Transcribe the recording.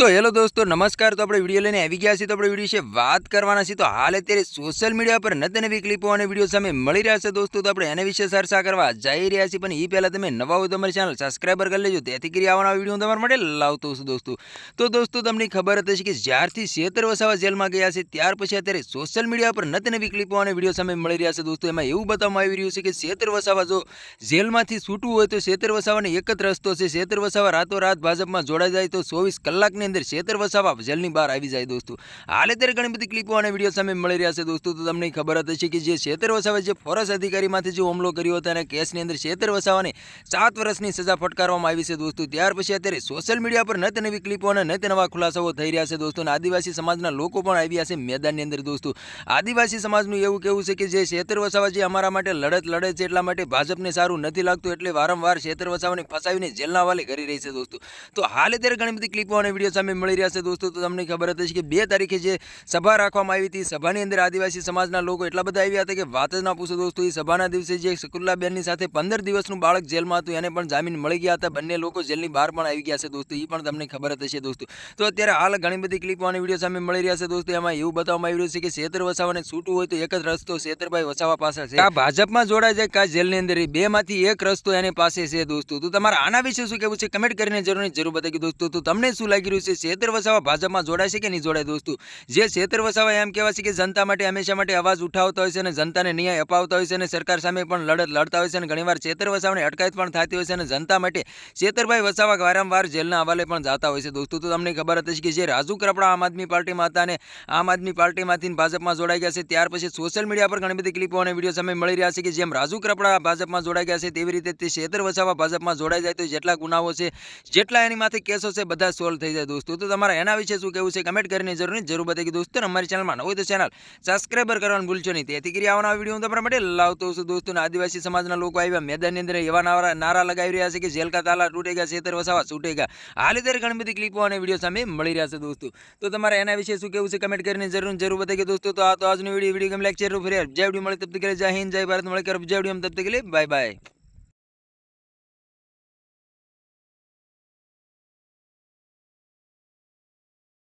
तो हेलो दोस्तों नमस्कार। तो अपने विडियो लઈને આવી ગયા છે તો આપણે વિડિયો વિશે વાત કરવાના છે। તો હાલ અત્યારે સોશિયલ મીડિયા પર નત નવી ક્લિપો અને વિડિયો સામે મળી રહ્યા છે દોસ્તો। તો આપણે એના વિશે ચર્ચા કરવા જઈ રહ્યા છીએ, પણ એ પહેલા તમે નવા હોય તો અમારી ચેનલ સબસ્ક્રાઇબર કરી લેજો, તેથી કરી આવવાના વિડિયો હું તમારા માટે લાવતો છું દોસ્તો। તો દોસ્તો તમને ખબર હતી કે જ્યારથી શેતર વસાવા જેલમાં ગયા છે ત્યાર પછી અત્યારે સોશિયલ મીડિયા પર નત નવી ક્લિપો અને વિડિયો સામે મળી રહ્યા છે દોસ્તો। એમાં એવું બતાવવામાં આવી રહ્યું છે કે શેતર વસાવા જો જેલમાંથી છૂટવું હોય તો શેતર વસાવાને એક જ રસ્તો છે। શેતર વસાવા રાતોરાત ભાજપમાં જોડાઈ જાય તો 24 કલાકની અંદર શેતર વસાવા જેલની બહાર આવી જાય દોસ્તો। હાલ અત્યારે ઘણી બધી ક્લિપો અને વિડીયો સામે મળી રહ્યા છે દોસ્તો। તો તમને ખબર હશે કે જે શેતર વસાવા જે ફોરેસ્ટ અધિકારીમાંથી જે હુમલો કર્યો હતો અને કેસની અંદર શેતર વસાવાને 7 વર્ષની સજા ફટકારવામાં આવી છે દોસ્તો। ત્યાર પછી અત્યારે સોશિયલ મીડિયા પર નત નવી ક્લિપો અને નત નવા ખુલાસાઓ થઈ રહ્યા છે દોસ્તો। અને આદિવાસી સમાજના લોકો પણ આવ્યા છે મેદાનની અંદર દોસ્તો। આદિવાસી સમાજનું એવું કહેવું છે કે જે શેતર વસાવા જે અમારા માટે લડત લડે છે એટલા માટે ભાજપને સારું નથી લાગતું, એટલે વારંવાર શેતર વસાવાને ફસાવીને જેલના હવાલે કરી રહી છે દોસ્તો। તો હાલ અત્યારે ઘણી બધી ક્લિપો અને વિડીયો સામે મળી રહ્યા છે દોસ્તો। તો તમને ખબર હતી કે 2 તારીખે જે સભા રાખવામાં આવી હતી, સભાની અંદર આદિવાસી સમાજના લોકો એટલા બધા આવ્યા હતા કે વાત જ ના પૂછો દોસ્તો। એ સભાના દિવસે જે શકુલ્લાબેનની સાથે 15 દિવસનું બાળક જેલમાં હતું એને પણ જામીન મળી ગયા હતા, બંને લોકો જેલની બહાર પણ આવી ગયા છે દોસ્તો, એ પણ તમને ખબર જ હશે દોસ્તો। તો અત્યારે હાલ ઘણી બધી ક્લિપો અને વિડીયો સામે મળી રહ્યા છે દોસ્તો। એમાં એવું બતાવવામાં આવી રહ્યું છે કે શેતર વસાવાને છૂટવું હોય તો એક જ રસ્તો શેતરભાઈ વસાવા પાસે છે, આ ભાજપમાં જોડાઈ જાય કા જેલની અંદર, બેમાંથી એક રસ્તો એની પાસે છે દોસ્તો। તો તમારા આના વિશે શું કહેવું છે કમેન્ટ કરીને જરૂર બતાવી દોસ્તો। તો તમને શું લાગી રહ્યું છે, શેતર વસાવા ભાજપમાં જોડાય છે કે નહીં જોડાય દોસ્તો? જે શેતર વસાવા એમ કહેવાય છે કે જનતા માટે હંમેશા માટે અવાજ ઉઠાવતા હોય છે અને જનતાને ન્યાય અપાવતા હોય છે અને સરકાર સામે પણ લડત લડતા હોય છે અને ઘણીવાર શેતર વસાવાને અટકાયત પણ થતી હોય છે અને જનતા માટે શેતરભાઈ વસાવા વારંવાર જેલના હવાલે પણ જતા હોય છે દોસ્તો। તો તમને ખબર હતી કે જે રાજુ કરપડા આમ આદમી પાર્ટીમાં હતા અને આમ આદમી પાર્ટીમાંથી ભાજપમાં જોડાઈ ગયા છે, ત્યાર પછી સોશિયલ મીડિયા પર ઘણી બધી ક્લિપો અને વિડીયો સામે મળી રહ્યા છે કે જેમ રાજુ કરપડા ભાજપમાં જોડાઈ ગયા છે તેવી રીતે તે શેતર વસાવા ભાજપમાં જોડાઈ જાય તો જેટલા ગુનાઓ છે, જેટલા એની માથે કેસો છે, બધા સોલ્વ થઈ જાય દોસ્તો। તો તમારા એના વિશે શું કહેવું છે કમેન્ટ કરીને જરૂર બતાવી દોસ્તો। અમારી ચેનલમાં ન હોય તો ચેનલ સબસ્ક્રાઇબર કરવાનું ભૂલશો નહીં, તેથી કરી આવવાના વિડીયો હું તમારા માટે લાવતો છું દોસ્તો। આદિવાસી સમાજના લોકો આવ્યા મેદાનની અંદર એવા નારા લગાવી રહ્યા છે કે જેલ કા તાલા તૂટેગા શેતર વસાવા છૂટેગા। હાલ અત્યારે ઘણી બધી ક્લિપો અને વિડીયો સામે મળી રહ્યા છે દોસ્તો। તો તમારે એના વિશે શું કહેવું છે કમેન્ટ કરીને જરૂર બતાવી દોસ્તો। તો આ તો આજનો વિડીયો ગમે લાઈક શેર ફરી જય વિડીયો મળે તબ તક જય હિન્દ જય ભારત, મળે કર જય વિડીયો તબ તક બાય બાય।